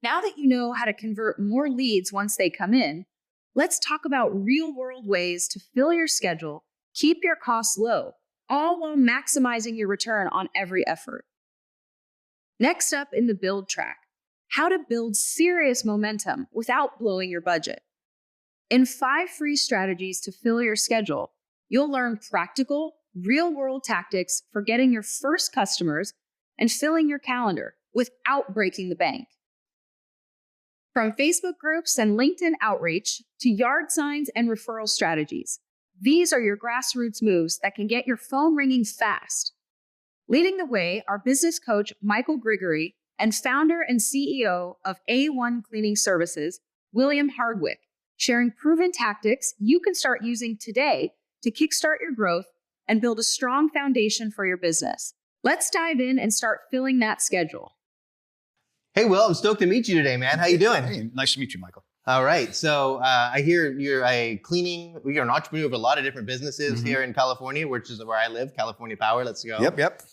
Now that you know how to convert more leads once they come in, let's talk about real-world ways to fill your schedule, keep your costs low, all while maximizing your return on every effort. Next up in the build track, how to build serious momentum without blowing your budget. In 5 free strategies to fill your schedule, you'll learn practical, real-world tactics for getting your first customers and filling your calendar without breaking the bank. From Facebook groups and LinkedIn outreach to yard signs and referral strategies, these are your grassroots moves that can get your phone ringing fast. Leading the way are business coach Michael Gregory and founder and CEO of A1 Cleaning Services, William Hardwick, sharing proven tactics you can start using today to kickstart your growth and build a strong foundation for your business. Let's dive in and start filling that schedule. Hey, Will, I'm stoked to meet you today, man. How you doing? Hey, nice to meet you, Michael. All right. So I hear you're an entrepreneur of a lot of different businesses here in California, which is where I live, California Power. Let's go. Yep.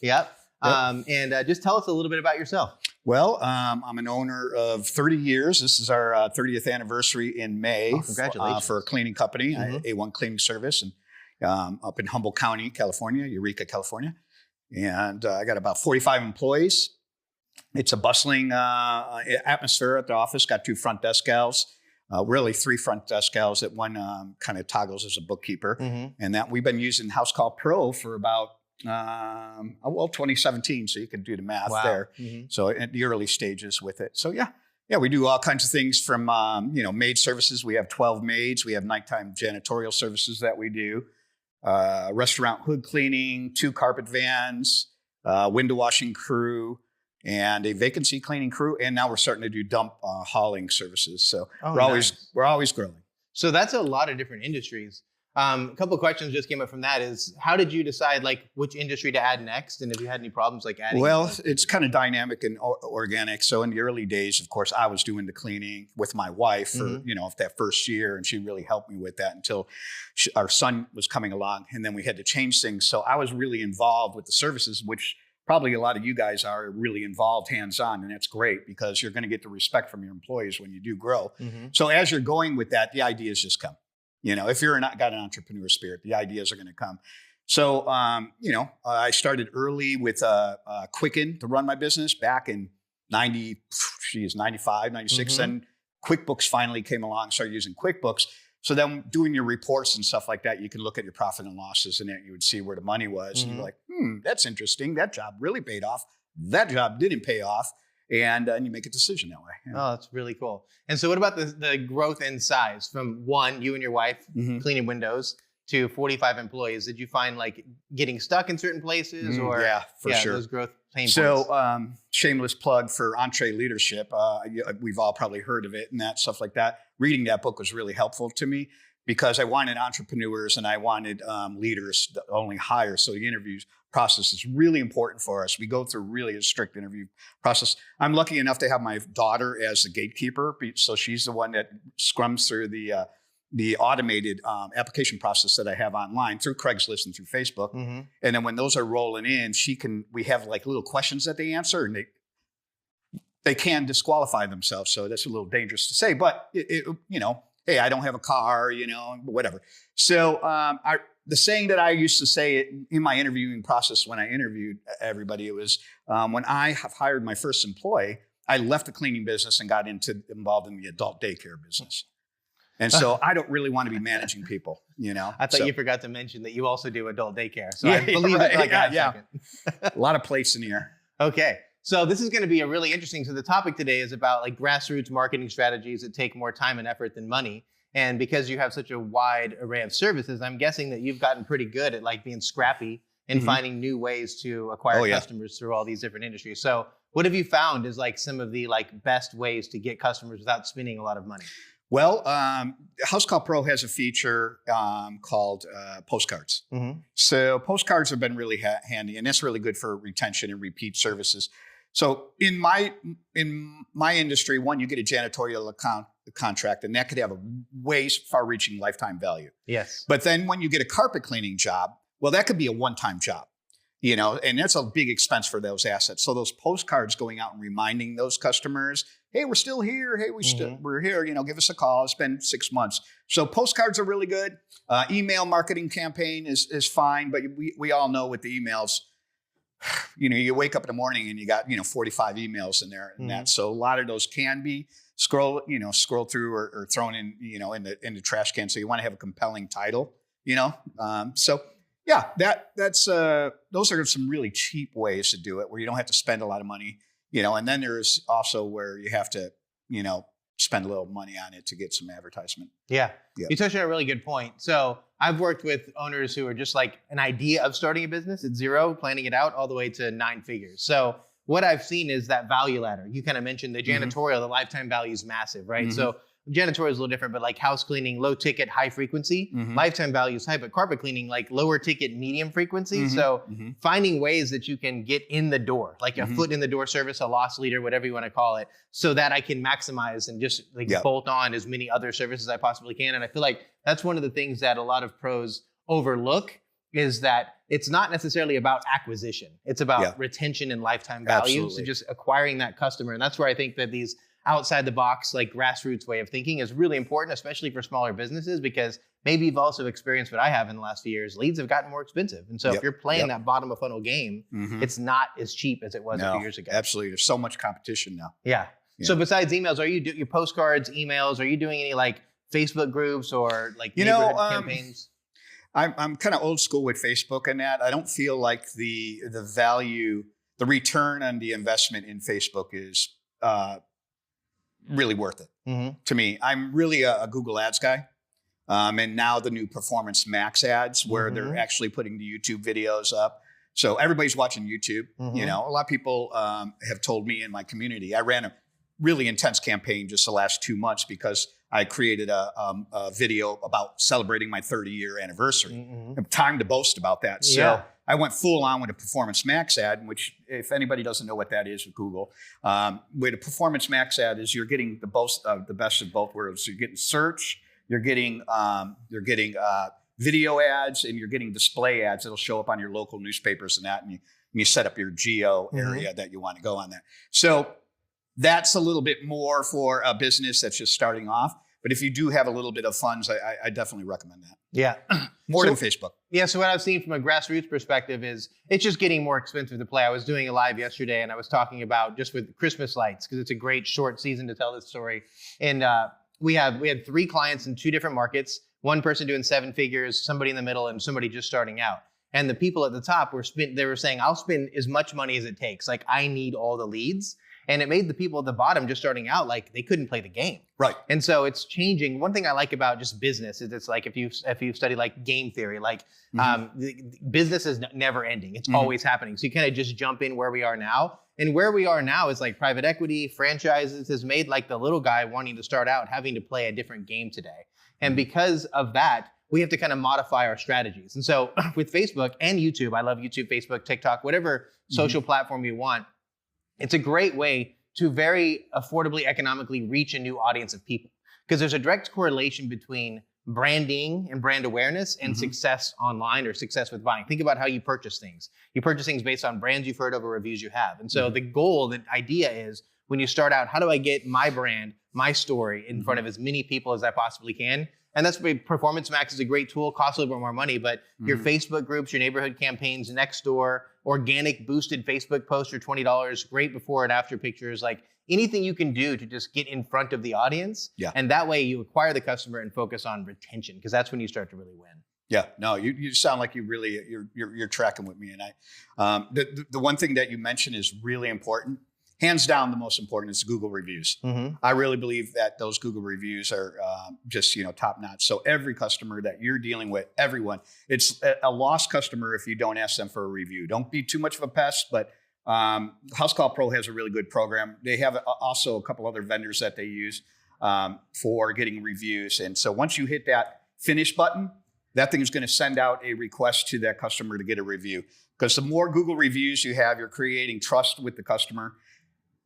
And just tell us a little bit about yourself. Well, I'm an owner of 30 years. This is our 30th anniversary in May. Oh, congratulations. For a cleaning company, A1 Cleaning Service, and up in Humboldt County, California, Eureka, California. And I got about 45 employees. It's a bustling atmosphere at the office. Got 2 front desk gals, really 3 front desk gals. That one kind of toggles as a bookkeeper. And that we've been using Housecall Pro for about 2017. So you can do the math there. So at the early stages with it. So yeah, we do all kinds of things from maid services. We have 12 maids. We have nighttime janitorial services that we do. Restaurant hood cleaning, 2 carpet vans, window washing crew, and a vacancy cleaning crew, and now we're starting to do dump hauling services. So we're always growing. So that's a lot of different industries. A couple of questions just came up from that is, how did you decide which industry to add next? And if you had any problems adding? Well, it's kind of dynamic and organic. So in the early days, of course, I was doing the cleaning with my wife for, that first year. And she really helped me with that until our son was coming along. And then we had to change things. So I was really involved with the services, which probably a lot of you guys are really involved hands-on, and that's great because you're going to get the respect from your employees when you do grow. So as you're going with that, the ideas just come. If you're got an entrepreneur spirit, the ideas are going to come. So, I started early with Quicken to run my business back in 95, 96. And QuickBooks finally came along, started using QuickBooks. So then doing your reports and stuff like that, you can look at your profit and losses and then you would see where the money was. And you're like, that's interesting. That job really paid off. That job didn't pay off. And you make a decision that way. Yeah. Oh, that's really cool. And so what about the growth in size from you and your wife cleaning windows to 45 employees? Did you find getting stuck in certain places or? Yeah, for sure. Those growth pain points. So shameless plug for Entree Leadership. We've all probably heard of it and that stuff like that. Reading that book was really helpful to me because I wanted entrepreneurs and I wanted leaders to only hire. So the interviews process is really important for us. We go through really a strict interview process. I'm lucky enough to have my daughter as the gatekeeper. So she's the one that scrums through the automated application process that I have online through Craigslist and through Facebook. And then when those are rolling in, we have little questions that they answer and they can disqualify themselves. So that's a little dangerous to say, but hey, I don't have a car, whatever. So the saying that I used to say in my interviewing process when I interviewed everybody, it was when I have hired my first employee, I left the cleaning business and got involved in the adult daycare business. And so I don't really want to be managing people, I thought you forgot to mention that you also do adult daycare. So I believe it a lot of plates in the air. Okay. So this is going to be really interesting. So the topic today is about grassroots marketing strategies that take more time and effort than money. And because you have such a wide array of services, I'm guessing that you've gotten pretty good at being scrappy and finding new ways to acquire customers through all these different industries. So what have you found is some of the best ways to get customers without spending a lot of money? Well, Housecall Pro has a feature called Postcards. So Postcards have been really handy, and that's really good for retention and repeat services. So in my industry, you get a janitorial contract, and that could have a way far-reaching lifetime value. Yes. But then when you get a carpet cleaning job, well, that could be a one-time job. And that's a big expense for those assets. So those postcards going out and reminding those customers, hey, we're still here. Hey, we're here. Give us a call. It's been 6 months. So postcards are really good. Email marketing campaign is fine, but we all know with the emails, you wake up in the morning and you got 45 emails in there and that. So a lot of those can be scroll through or thrown in in the trash can. So you want to have a compelling title. So. Yeah, that's those are some really cheap ways to do it where you don't have to spend a lot of money, and then there's also where you have to, spend a little money on it to get some advertisement. Yeah. You touched on a really good point. So I've worked with owners who are just like an idea of starting a business at zero, planning it out all the way to 9 figures. So what I've seen is that value ladder. You kind of mentioned the janitorial, the lifetime value is massive, right? So janitorial is a little different, but like house cleaning, low ticket, high frequency, lifetime value is high, but carpet cleaning, like lower ticket, medium frequency. So finding ways that you can get in the door, like a foot in the door service, a loss leader, whatever you want to call it, so that I can maximize and just bolt on as many other services as I possibly can. And I feel like that's one of the things that a lot of pros overlook is that it's not necessarily about acquisition. It's about retention and lifetime value. So just acquiring that customer. And that's where I think that these outside the box, like grassroots way of thinking is really important, especially for smaller businesses, because maybe you've also experienced what I have in the last few years. Leads have gotten more expensive. And so if you're playing that bottom of funnel game, it's not as cheap as it was a few years ago. Absolutely. There's so much competition now. Yeah. So besides emails, are you doing your postcards, emails? Are you doing any like Facebook groups or like neighborhood campaigns? I'm kind of old school with Facebook and that. I don't feel like the value, the return on the investment in Facebook is really worth it to me. I'm really a Google Ads guy. And now the new Performance Max ads where they're actually putting the YouTube videos up. So everybody's watching YouTube. A lot of people have told me in my community, I ran a really intense campaign just the last 2 months because I created a video about celebrating my 30-year anniversary. Time to boast about that. So I went full on with a Performance Max ad, which if anybody doesn't know what that is with Google, with a Performance Max ad is you're getting the best of both worlds. So you're getting search, you're getting video ads, and you're getting display ads that'll show up on your local newspapers and that, and you set up your geo area that you want to go on that. So that's a little bit more for a business that's just starting off. But if you do have a little bit of funds, I definitely recommend that. Yeah. More than Facebook. Yeah. So what I've seen from a grassroots perspective is it's just getting more expensive to play. I was doing a live yesterday and I was talking about just with Christmas lights, because it's a great short season to tell this story. And we had 3 clients in 2 different markets, one person doing 7 figures, somebody in the middle, and somebody just starting out. And the people at the top they were saying, I'll spend as much money as it takes. Like I need all the leads. And it made the people at the bottom just starting out, like they couldn't play the game. Right. And so it's changing. One thing I like about just business is it's like if you study like game theory, like business is never ending. It's always happening. So you kind of just jump in where we are now. And where we are now is like private equity, franchises has made like the little guy wanting to start out having to play a different game today. And because of that, we have to kind of modify our strategies. And so with Facebook and YouTube, I love YouTube, Facebook, TikTok, whatever social platform you want, it's a great way to very affordably, economically reach a new audience of people, because there's a direct correlation between branding and brand awareness and success online or success with buying. Think about how you purchase things. You purchase things based on brands you've heard of or reviews you have. And so the goal, the idea is when you start out, how do I get my brand, my story in front of as many people as I possibly can? And that's why Performance Max is a great tool, costs a little bit more money, but your Facebook groups, your neighborhood campaigns, next door, organic boosted Facebook posts are $20, great before and after pictures, like anything you can do to just get in front of the audience. Yeah. And that way you acquire the customer and focus on retention, because that's when you start to really win. Yeah, no, you sound like you're tracking with me. And the one thing that you mentioned is really important. Hands down, the most important is Google reviews. I really believe that those Google reviews are just top notch. So every customer that you're dealing with, everyone, it's a lost customer if you don't ask them for a review. Don't be too much of a pest, but Housecall Pro has a really good program. They have also a couple other vendors that they use for getting reviews. And so once you hit that finish button, that thing is going to send out a request to that customer to get a review. Because the more Google reviews you have, you're creating trust with the customer.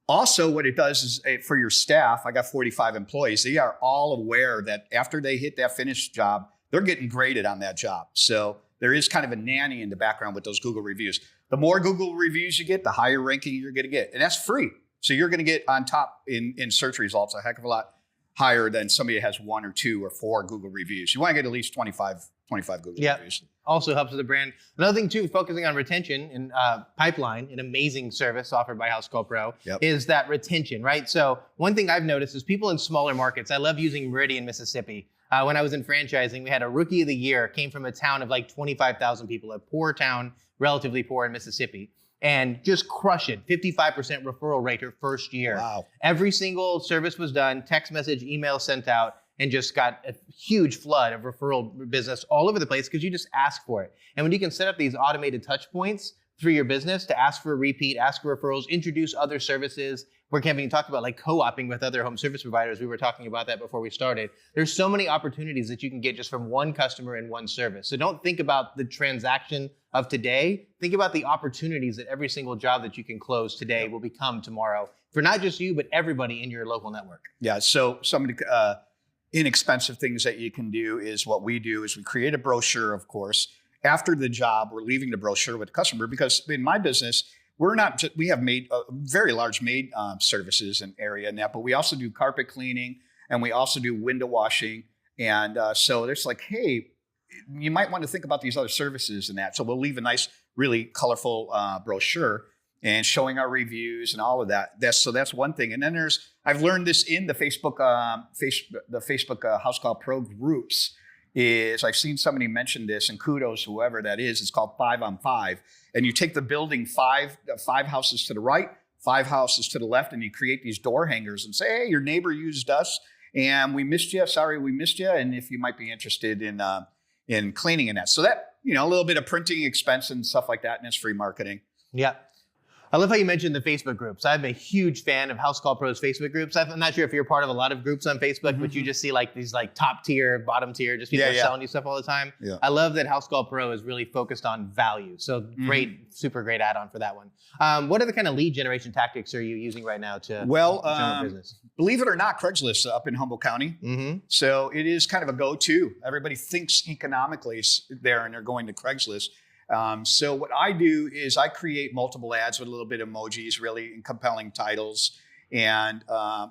Also, what it does is for your staff, I got 45 employees. They are all aware that after they hit that finished job, they're getting graded on that job. So there is kind of a nanny in the background with those Google reviews. The more Google reviews you get, the higher ranking you're going to get. And that's free. So you're going to get on top in search results a heck of a lot higher than somebody that has 1 or 2 or 4 Google reviews. You want to get at least 25 Google reviews. Also helps with the brand. Another thing too, focusing on retention and pipeline, an amazing service offered by Housecall Pro, is that retention, right? So one thing I've noticed is people in smaller markets, I love using Meridian, Mississippi. When I was in franchising, we had a rookie of the year, came from a town of like 25,000 people, a poor town, relatively poor in Mississippi, and just crush it. 55% referral rate her first year. Wow. Every single service was done, text message, email sent out, and just got a huge flood of referral business all over the place because you just ask for it. And when you can set up these automated touch points through your business to ask for a repeat, ask for referrals, introduce other services. We're Kevin talked about like co-oping with other home service providers. We were talking about that before we started. There's so many opportunities that you can get just from one customer and one service. So don't think about the transaction of today. Think about the opportunities that every single job that you can close today will become tomorrow for not just you, but everybody in your local network. Yeah. So some inexpensive things that you can do is what we do is we create a brochure, of course. After the job, we're leaving the brochure with the customer because in my business, we have made very large maid services and area in that, but we also do carpet cleaning and we also do window washing. And so there's like, hey, you might want to think about these other services and that. So we'll leave a nice, really colorful brochure and showing our reviews and all of that. That's one thing. And then I've learned this in the Facebook Housecall Pro groups. I've seen somebody mention this, and kudos whoever that is. It's called 5 on 5, and you take the building five houses to the right, 5 houses to the left, and you create these door hangers and say, hey, your neighbor used us, and we missed you. Sorry, we missed you, and if you might be interested in cleaning in that. So that a little bit of printing expense and stuff like that, and it's free marketing. Yeah. I love how you mentioned the Facebook groups. I'm a huge fan of Housecall Pro's Facebook groups. I'm not sure if you're part of a lot of groups on Facebook, but you just see like these like top tier, bottom tier, just people selling you stuff all the time. Yeah. I love that Housecall Pro is really focused on value. So great, super great add-on for that one. What other kind of lead generation tactics are you using right now to generate business? Believe it or not, Craigslist up in Humboldt County. So it is kind of a go-to. Everybody thinks economically there and they're going to Craigslist. So what I do is I create multiple ads with a little bit of emojis, really compelling titles, and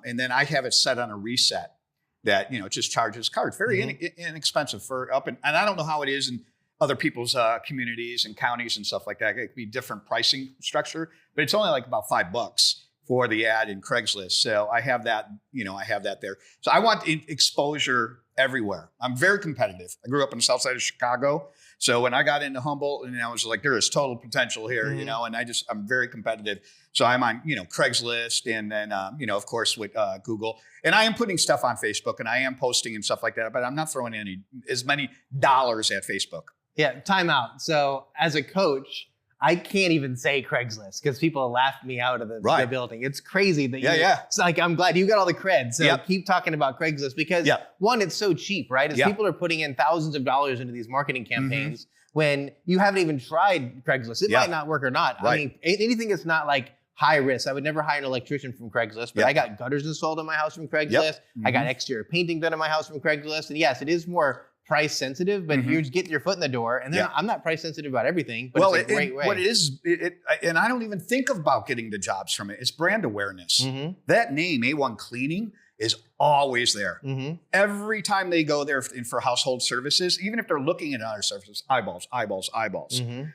then I have it set on a reset that it just charges cards, very inexpensive for up and I don't know how it is in other people's communities and counties and stuff like that. It could be different pricing structure, but it's only like about $5 for the ad in Craigslist. So I have that, I have that there. So I want exposure everywhere. I'm very competitive. I grew up on the south side of Chicago. So when I got into Humboldt, and I was like, there is total potential here, and I'm very competitive. So I'm on, Craigslist, and then, of course with Google, and I am putting stuff on Facebook, and I am posting and stuff like that, but I'm not throwing as many dollars at Facebook. Yeah, time out. So as a coach, I can't even say Craigslist because people laughed me out of the building. It's crazy that it's like, I'm glad you got all the cred. So keep talking about Craigslist because one, it's so cheap, right? As people are putting in thousands of dollars into these marketing campaigns when you haven't even tried Craigslist. It might not work or not. I mean, anything that's not like high risk. I would never hire an electrician from Craigslist, but I got gutters installed in my house from Craigslist. I got exterior painting done in my house from Craigslist. And yes, it is more price sensitive, but you're getting your foot in the door, and then I'm not price sensitive about everything, but it's a great way. What it is, and I don't even think about getting the jobs from it. It's brand awareness. That name, A1 Cleaning, is always there. Every time they go there for household services, even if they're looking at other services, eyeballs.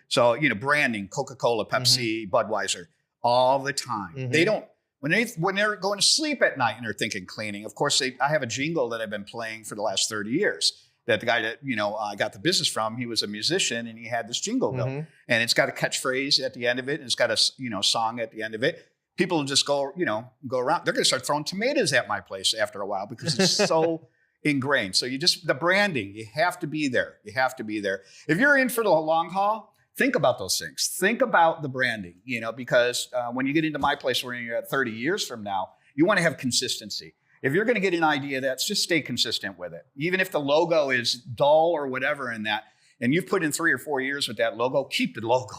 So, branding, Coca-Cola, Pepsi, Budweiser, all the time. They don't, when they're going to sleep at night and they're thinking cleaning, of course, I have a jingle that I've been playing for the last 30 years. That the guy that I got the business from, he was a musician and he had this jingle go, and it's got a catchphrase at the end of it, and it's got a song at the end of it. People will just go around. They're going to start throwing tomatoes at my place after a while because it's so ingrained. So the branding, you have to be there. You have to be there. If you're in for the long haul, think about those things. Think about the branding, because when you get into my place where you're at 30 years from now, you want to have consistency. If you're going to get an idea, just stay consistent with it. Even if the logo is dull or whatever in that, and you've put in 3 or 4 years with that logo, keep the logo.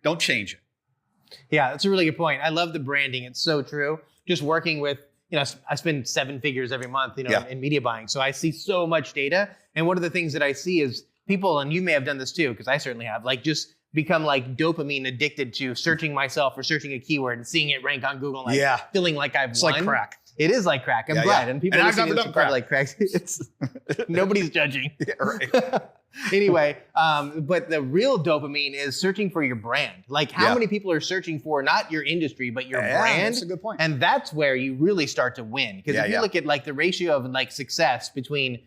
Don't change it. Yeah, that's a really good point. I love the branding. It's so true. Just working with, I spend 7 figures every month, in media buying. So I see so much data. And one of the things that I see is people, and you may have done this too, because I certainly have, like just become like dopamine addicted to searching myself or searching a keyword and seeing it rank on Google, like feeling like I've It's won. like crack. It is like crack. I'm glad. And people I've never done crack. Like crack. Nobody's judging. Yeah, right. Anyway, but the real dopamine is searching for your brand. Like how many people are searching for not your industry, but your brand. That's a good point. And that's where you really start to win. Because if you look at like the ratio of like success between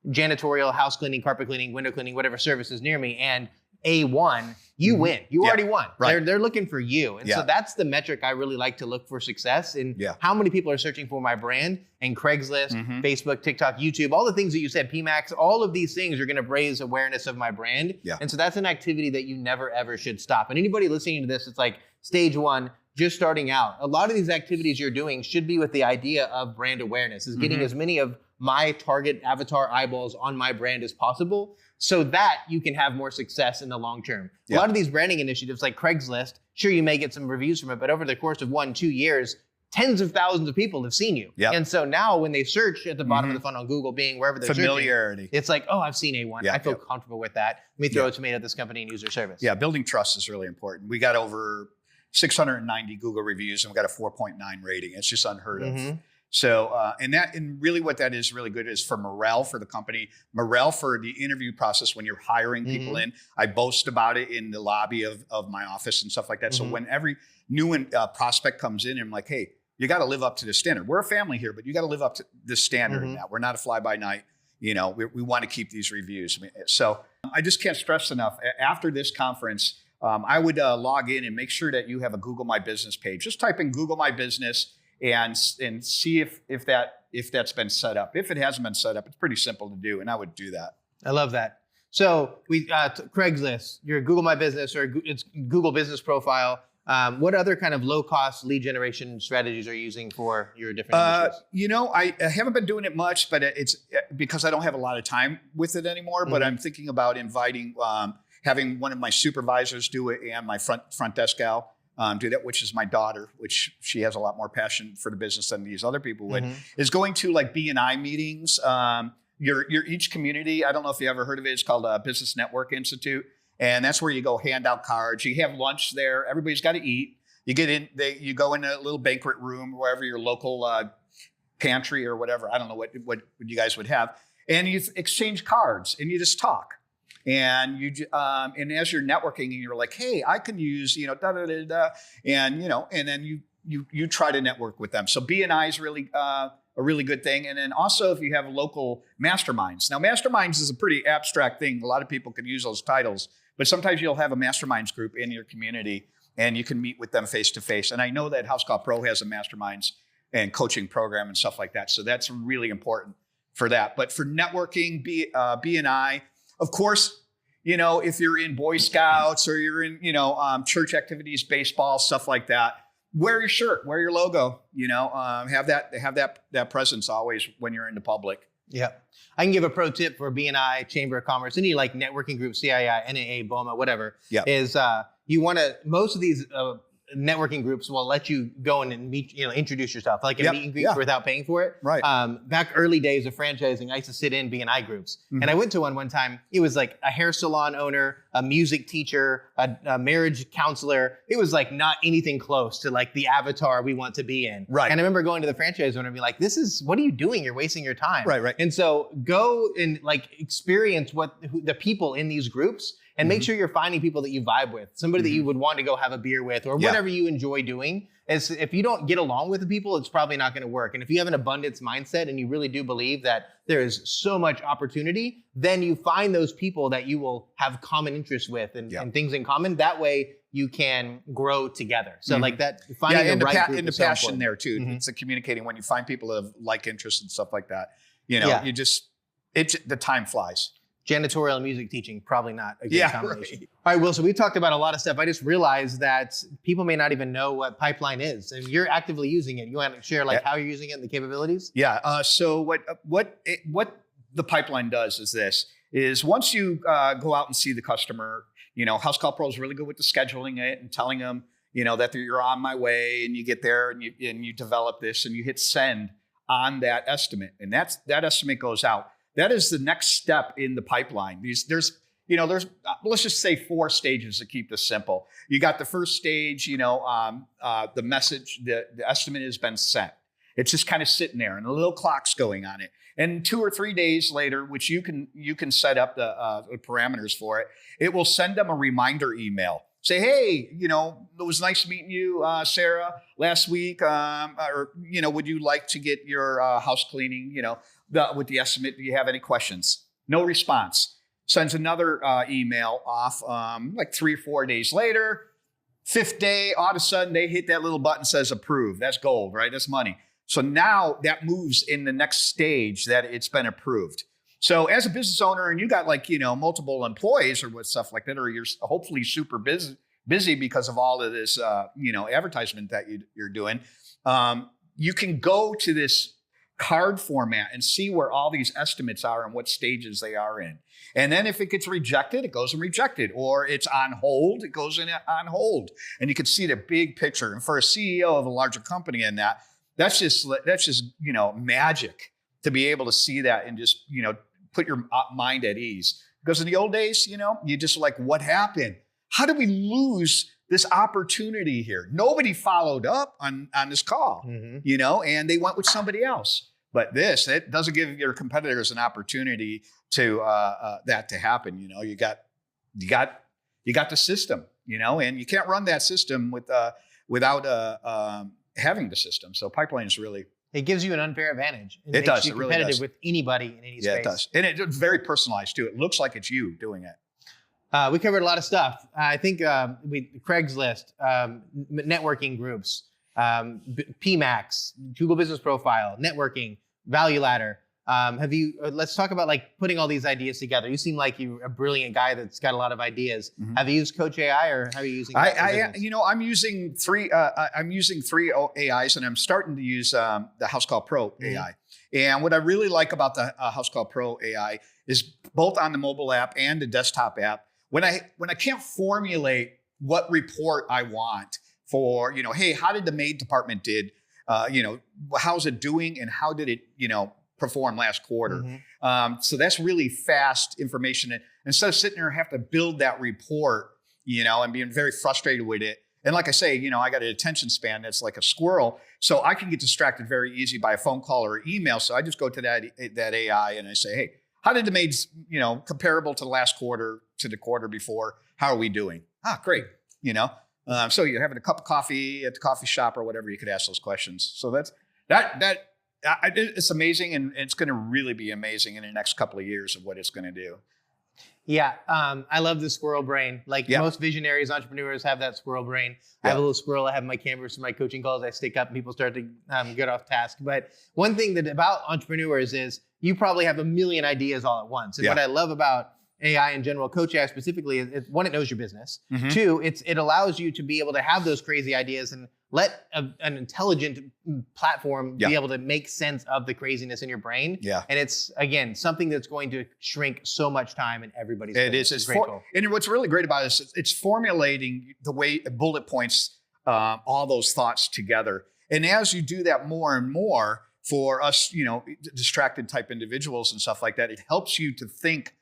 janitorial, house cleaning, carpet cleaning, window cleaning, whatever service is near me, and A1, you win. You already won. Right. They're looking for you. And so that's the metric I really like to look for success in. How many people are searching for my brand? And Craigslist, Facebook, TikTok, YouTube, all the things that you said, PMAX, all of these things are going to raise awareness of my brand. And so that's an activity that you never, ever should stop. And anybody listening to this, it's like stage one, just starting out. A lot of these activities you're doing should be with the idea of brand awareness, is getting as many of my target avatar eyeballs on my brand as possible, so that you can have more success in the long term. A lot of these branding initiatives like Craigslist, sure, you may get some reviews from it, but over the course of 1-2 years, tens of thousands of people have seen you. And so now when they search at the bottom of the funnel on Google, Bing, wherever they're familiarity, searching, it's like, oh, I've seen A1. I feel comfortable with that. Let me throw a tomato at this company and use their service. Yeah, building trust is really important. We got over 690 Google reviews and we got a 4.9 rating. It's just unheard of. So, and really what that is really good is for morale for the company, morale for the interview process when you're hiring people in. I boast about it in the lobby of my office and stuff like that. So when every new prospect comes in, I'm like, hey, you got to live up to the standard. We're a family here, but you got to live up to this standard in that. We're not a fly-by-night. You know, we want to keep these reviews. So I just can't stress enough. After this conference, I would log in and make sure that you have a Google My Business page. Just type in Google My Business and see if that's been set up. If it hasn't been set up, it's pretty simple to do, and I would do that. I love that. So we Craigslist, your Google My Business, or it's Google Business Profile. What other kind of low-cost lead generation strategies are you using for your different industries? You know, I haven't been doing it much, but it's because I don't have a lot of time with it anymore. But I'm thinking about inviting, having one of my supervisors do it and my front desk gal do that, which is my daughter, which she has a lot more passion for the business than these other people would, is going to like B&I meetings. Your each community, I don't know if you ever heard of it, it's called Business Network Institute. And that's where you go hand out cards. You have lunch there. Everybody's got to eat. You get in, you go in a little banquet room, wherever your local pantry or whatever. I don't know what you guys would have. And you exchange cards and you just talk. And and as you're networking and you're like, hey, I can use, and then you try to network with them. So B&I is really a really good thing. And then also if you have local masterminds. Now, masterminds is a pretty abstract thing. A lot of people can use those titles, but sometimes you'll have a masterminds group in your community and you can meet with them face to face. And I know that Housecall Pro has a masterminds and coaching program and stuff like that. So that's really important for that. But for networking, B&I, of course, if you're in Boy Scouts or you're in, church activities, baseball, stuff like that, wear your shirt, wear your logo, have that presence always when you're in the public. Yeah. I can give a pro tip for B&I, Chamber of Commerce, any like networking group, CII, NAA, BOMA, whatever, is you want to, most of these networking groups will let you go in and meet, introduce yourself, like a meet and greet without paying for it. Right. Back early days of franchising, I used to sit in B&I groups. And I went to one time. It was like a hair salon owner, a music teacher, a marriage counselor. It was like not anything close to like the avatar we want to be in. Right. And I remember going to the franchise owner and be like, what are you doing? You're wasting your time. Right. And so go and like experience the people in these groups. And make sure you're finding people that you vibe with, somebody that you would want to go have a beer with, or whatever you enjoy doing. If you don't get along with the people, it's probably not going to work. And if you have an abundance mindset and you really do believe that there is so much opportunity, then you find those people that you will have common interests with and things in common. That way you can grow together. So like that, finding the right group and the so passion important. there too. It's the communicating when you find people that have like interests and stuff like that. The time flies. Janitorial and music teaching, probably not a good combination. Right. All right, Will, so we talked about a lot of stuff. I just realized that people may not even know what Pipeline is, and you're actively using it. You want to share how you're using it and the capabilities? Yeah. So what the Pipeline does is once you go out and see the customer, Housecall Pro is really good with the scheduling it and telling them, that you're on my way, and you get there and you develop this and you hit send on that estimate, and that estimate goes out. That is the next step in the pipeline. there's, let's just say 4 stages to keep this simple. You got the first stage, the message, the estimate has been sent. It's just kind of sitting there and a little clock's going on it. And 2 or 3 days later, which you can set up the parameters for it, it will send them a reminder email. Say, hey, it was nice meeting you, Sarah, last week. Would you like to get your house cleaning, with the estimate? Do you have any questions? No response. Sends another email off like 3 or 4 days later. 5th day, all of a sudden they hit that little button, says approve. That's gold, right? That's money. So now that moves in the next stage that it's been approved. So as a business owner, and you got multiple employees or what stuff like that, or you're hopefully super busy because of all of this, advertisement that you're doing, you can go to this card format and see where all these estimates are and what stages they are in. And then if it gets rejected, it goes and rejected, or it's on hold, it goes in on hold. And you can see the big picture. And for a CEO of a larger company in that's just magic to be able to see that and just, put your mind at ease. Because in the old days, you just like, what happened? How did we lose this opportunity here? Nobody followed up on this call, and they went with somebody else. But it doesn't give your competitors an opportunity to that to happen. You got the system, and you can't run that system without having the system. So pipeline is really, it gives you an unfair advantage. It does. You it really competitive does. with anybody in any space. Yeah, it does. And it's very personalized too. It looks like it's you doing it. We covered a lot of stuff. I think Craigslist, networking groups, PMAX, Google Business Profile, networking, value ladder. Let's talk about putting all these ideas together. You seem like you're a brilliant guy that's got a lot of ideas. Mm-hmm. Have you used Coach AI, or how are you using it? I'm using 3 AIs, and I'm starting to use the Housecall Pro AI. And what I really like about the Housecall Pro AI is both on the mobile app and the desktop app. When I can't formulate what report I want for, hey, how did the maid department did, how's it doing and how did it, perform last quarter? Mm-hmm. So that's really fast information. And instead of sitting there and have to build that report, and being very frustrated with it. And like I say, I got an attention span that's like a squirrel. So I can get distracted very easy by a phone call or email. So I just go to that AI and I say, hey, how did the maids, comparable to the last quarter, to the quarter before, how are we doing? Great. So you're having a cup of coffee at the coffee shop or whatever, you could ask those questions. So it's amazing, and it's going to really be amazing in the next couple of years of what it's going to do. Yeah, I love the squirrel brain. Most visionaries, entrepreneurs have that squirrel brain. I have a little squirrel I have in my canvas for my coaching calls. I stick up and people start to get off task. But one thing about entrepreneurs is you probably have a million ideas all at once. And what I love about AI in general, Coach AI specifically, is one, it knows your business. Mm-hmm. 2, it allows you to be able to have those crazy ideas and let an intelligent platform be able to make sense of the craziness in your brain. Yeah. And it's, again, something that's going to shrink so much time in everybody's business. It is. And what's really great about it is it's formulating the way bullet points, all those thoughts together. And as you do that more and more for us, distracted type individuals and stuff like that, it helps you to think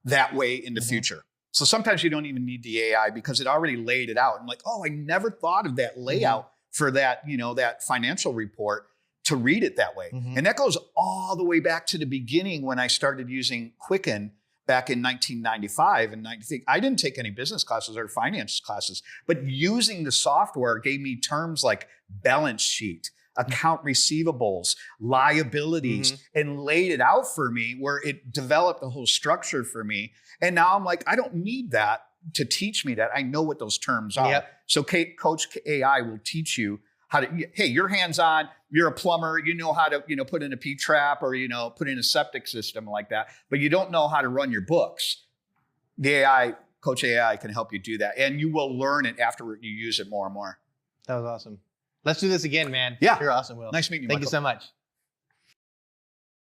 that way in the future. So sometimes you don't even need the AI because it already laid it out. And I never thought of that layout for that, that financial report to read it that way. Mm-hmm. And that goes all the way back to the beginning when I started using Quicken back in 1995. And I didn't take any business classes or finance classes, but using the software gave me terms like balance sheet, account receivables, liabilities, and laid it out for me where it developed a whole structure for me. And now I'm like, I don't need that to teach me that. I know what those terms are. Yep. So Coach AI will teach you how to, hey, you're hands-on, you're a plumber, you know how to, put in a P-trap or, put in a septic system like that, but you don't know how to run your books. The AI, Coach AI can help you do that. And you will learn it after you use it more and more. That was awesome. Let's do this again, man. Yeah. You're awesome, Will. Nice meeting you, Thank Michael. you so much.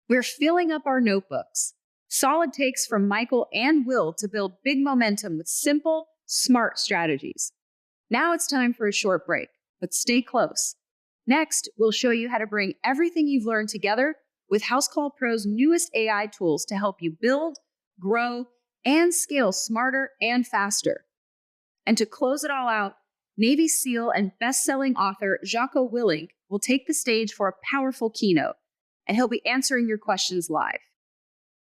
We're filling up our notebooks. Solid takes from Michael and Will to build big momentum with simple, smart strategies. Now it's time for a short break, but stay close. Next, we'll show you how to bring everything you've learned together with Housecall Pro's newest AI tools to help you build, grow, and scale smarter and faster. And to close it all out, Navy SEAL and best-selling author Jocko Willink will take the stage for a powerful keynote, and he'll be answering your questions live.